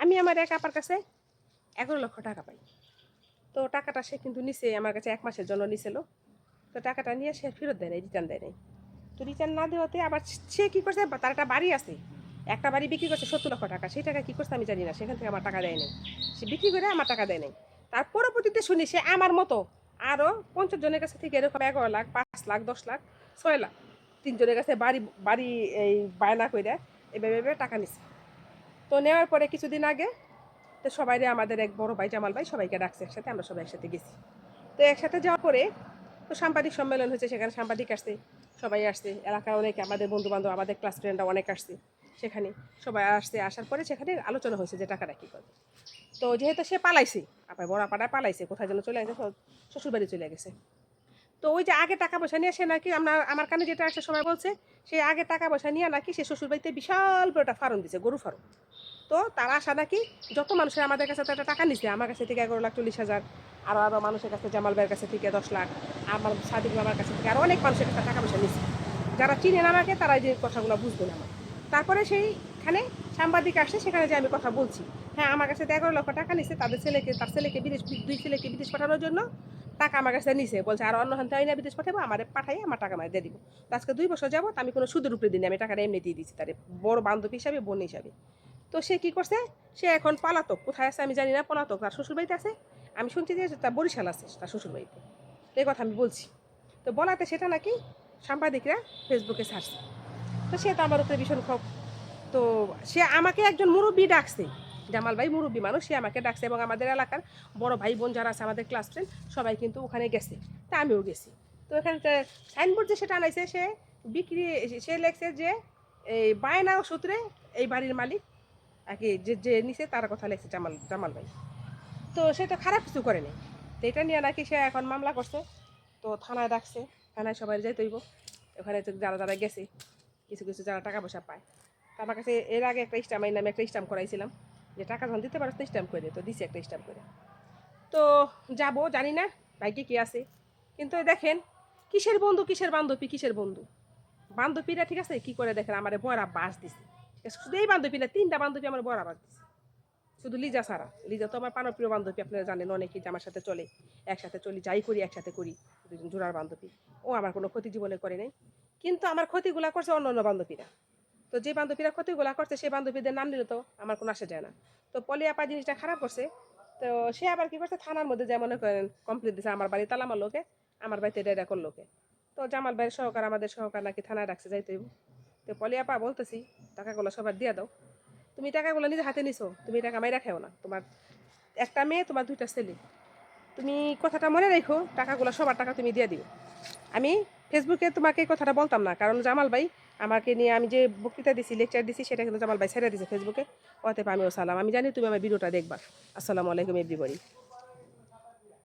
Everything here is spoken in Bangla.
আমি আমার এক আপার কাছে 11 লক্ষ টাকা পাই। তো টাকাটা সে কিন্তু নিছে আমার কাছে 1 মাসের জন্য নিছিল। তো টাকাটা নিয়ে সে ফেরত দেয় নাই, রিটার্ন দেয় নাই। তো রিটার্ন না দেওয়াতে আবার সে কী করছে, তার একটা বাড়ি আছে, একটা বাড়ি বিক্রি করছে 70 লক্ষ টাকা। সেই টাকা কী করছে আমি জানি না, সেখান থেকে আমার টাকা দেয় নাই। সে বিক্রি করে আমার টাকা দেয় নাই। তার পরবর্তীতে শুনি সে আমার মতো আরও 50 জনের কাছে থেকে এরকম 11 লাখ, 5 লাখ, 10 লাখ, 6 লাখ 3 জনের কাছে বাড়ি বাড়ি এই বায়না করে এভাবে টাকা নিছে। তো নেওয়ার পরে কিছুদিন আগে তো সবাই আমাদের এক বড় ভাই জামাল ভাই সবাইকে ডাকছে একসাথে, আমরা সবাই একসাথে গেছি। তো একসাথে যাওয়ার পরে তো সাংবাদিক সম্মেলন হয়েছে, সেখানে সাংবাদিক আসছে, সবাই আসছে, এলাকার অনেকে আমাদের বন্ধু বান্ধব আমাদের ক্লাস ফ্রেন্ডরা অনেক আসছে সেখানে। সবাই আসছে, আসার পরে সেখানে আলোচনা হয়েছে যে টাকাটা কী করবে। তো যেহেতু সে পালাইছে, আপনার বড়াপাড়ায় পালাইছে, কোথায় যেন চলে গেছে, শ্বশুরবাড়ি চলে গেছে। তো ওই যে আগে টাকা পয়সা নিয়ে সে নাকি আমার কানে যেটা একটা সময় বলছে, সে আগে টাকা পয়সা নিয়ে নাকি সে শ্বশুরবাড়িতে বিশাল বড় একটা ফার্ম দিছে, গরু ফার্ম। তো তার আশা নাকি যত মানুষের আমাদের কাছে তো একটা টাকা নিছে, আমার কাছে থেকে 11,40,000, আরও মানুষের কাছে, জামাল ভাইয়ের কাছে থেকে 10 লাখ, আমার সাদিক মামার কাছে থেকে আরও অনেক মানুষের কাছে টাকা পয়সা নিছে। যারা চিনেন আমাকে তারা যে কথাগুলো বুঝবেন আমার। তারপরে সেইখানে সাংবাদিক আসছে, সেখানে যে আমি কথা বলছি, হ্যাঁ আমার কাছে 11 লক্ষ টাকা নিছে তার ছেলেকে বিদেশ, 2 ছেলেকে বিদেশ পাঠানোর জন্য টাকা আমার কাছে নিছে। বলছে আর অন্য হান তাই না বিদেশ পাঠাবো, আমার পাঠাই আমার টাকা আমার দিয়ে দিব। তো আজকে 2 বছর যাবো, আমি কোনো সুদের উপরে দিই, আমি টাকাটা এমনি দিয়ে দিচ্ছি তার বড় বান্ধবী হিসাবে, বোন হিসাবে। তো সে কী করছে, সে এখন পলাতক, কোথায় আছে আমি জানি না, পলাতক, তার শ্বশুরবাড়িতে আছে। আমি শুনছি যে তার বরিশাল আছে তার শ্বশুরবাড়িতে। তো এই কথা আমি বলছি। তো বলাতে সেটা নাকি সাংবাদিকরা ফেসবুকে ছাড়ছে। তো সে তো আমার উপরে ভীষণ ক্ষোভ। তো সে আমাকে একজন মুরব্বী ডাকছে, জামাল ভাই মুরব্বী মানুষ, সে আমাকে ডাকছে এবং আমাদের এলাকার বড় ভাই বোন যারা আছে আমাদের ক্লাস ফ্রেন্ড সবাই কিন্তু ওখানে গেছে। তা আমিও গেছি। তো এখানে সাইনবোর্ড যে সেটা আনাইছে, সে বিক্রি, সে লেখছে যে এই বায়না সূত্রে এই বাড়ির মালিক আর কি, যে নিচে তার কথা লেখছে জামাল জামাল ভাই। তো সে তো খারাপ কিছু করেনি। তো এটা নিয়ে নাকি সে এখন মামলা করছে। তো থানায় ডাকছে, থানায় সবাই যাই তৈব। ওখানে তো যারা যারা গেছে, কিছু কিছু যারা টাকা পয়সা পায়, তো আমার কাছে এর আগে একটা স্ট্যাম্প, এই নামে একটা স্ট্যাম্প করাইছিলাম যে টাকা যখন দিতে পারো তো স্ট্যাম্প করে, তো দিছি একটা স্ট্যাম্প করে। তো যাবো জানি না ভাইকে কি আছে। কিন্তু দেখেন কিসের বন্ধু কিসের বান্ধবী, কিসের বন্ধু বান্ধবীরা, ঠিক আছে কি করে দেখেন আমার বড় বাস দিছে। শুধু এই বান্ধবী না, 3টা বান্ধবী আমার বড় বাস দিছে, শুধু লিজা ছাড়া। লিজা তো আমার প্রাণপ্রিয় বান্ধবী, আপনারা জানেন, অনেকেই যে আমার সাথে চলে, একসাথে চলি, যাই করি একসাথে করি, দুজন জোড়ার বান্ধবী। ও আমার কোনো ক্ষতি জীবনে করে নাই, কিন্তু আমার ক্ষতিগুলা করছে অন্য অন্য বান্ধবীরা। তো যে বান্ধবীরা ক্ষতিগুলা করছে সেই বান্ধবীদের নাম নিলে তো আমার কোনো আসে যায় না। তো পলি আপা জিনিসটা খারাপ করছে। তো সে আবার কি করছে, থানার মধ্যে যেমন করেন কমপ্লিট দিছে, আমার বাড়ি তালা মারল লোকে, আমার বাড়িতে এটা করলো লোকে। তো জামাল ভাইয়ের সহকার, আমাদের সহকার নাকি থানায় রাখছে যাইতে। তো পলি আপা বলতেছি টাকাগুলো সবার দিয়ে দাও, তুমি টাকাগুলো নিজে হাতে নিছো, তুমি টাকা মাইরা খাও না, তোমার একটা মেয়ে, তোমার 2টা ছেলে, তুমি কথাটা মনে রেখো, টাকাগুলো সবার টাকা তুমি দিয়ে দিও। আমি ফেসবুকে তোমাকে এই কথাটা বলতাম না, কারণ জামাল ভাই আমাকে নিয়ে আমি যে বক্তৃতা দিছি, লেকচার দিছি, সেটা কিন্তু জামাল ভাই ছেড়ে দিছে ফেসবুকে। অতএব আমিও সালাম, আমি জানি তুমি আমার ভিডিওটা দেখবা। আসসালামু আলাইকুম এভরিবডি।